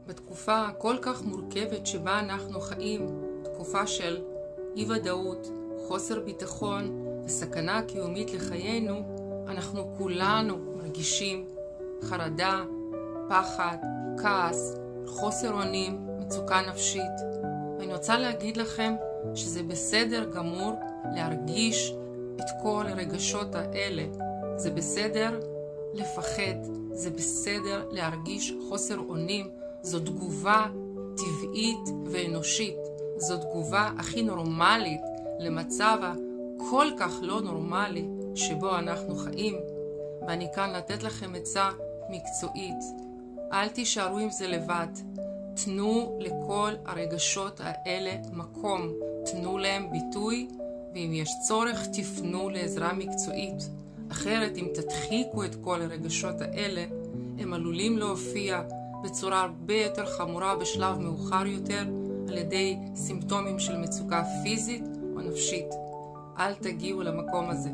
בתקופה כל כך מורכבת שבה אנחנו חיים, תקופה של אי-ודאות, חוסר ביטחון וסכנה קיומית לחיינו, אנחנו כולנו מרגישים חרדה, פחד, כעס, חוסר אונים, מצוקה נפשית. ואני רוצה להגיד לכם שזה בסדר גמור להרגיש את כל הרגשות האלה. זה בסדר לפחד, זה בסדר להרגיש חוסר אונים. זו תגובה טבעית ואנושית. זו תגובה הכי נורמלית למצב הכל כך לא נורמלי שבו אנחנו חיים. ואני כאן לתת לכם עצה מקצועית. אל תישארו עם זה לבד. תנו לכל הרגשות האלה מקום. תנו להם ביטוי, ואם יש צורך תפנו לעזרה מקצועית. אחרת אם תדחיקו את כל הרגשות האלה, הם עלולים להופיע בצורה הרבה יותר חמורה בשלב מאוחר יותר על ידי סימפטומים של מצוקה פיזית או נפשית. אל תגיעו למקום הזה.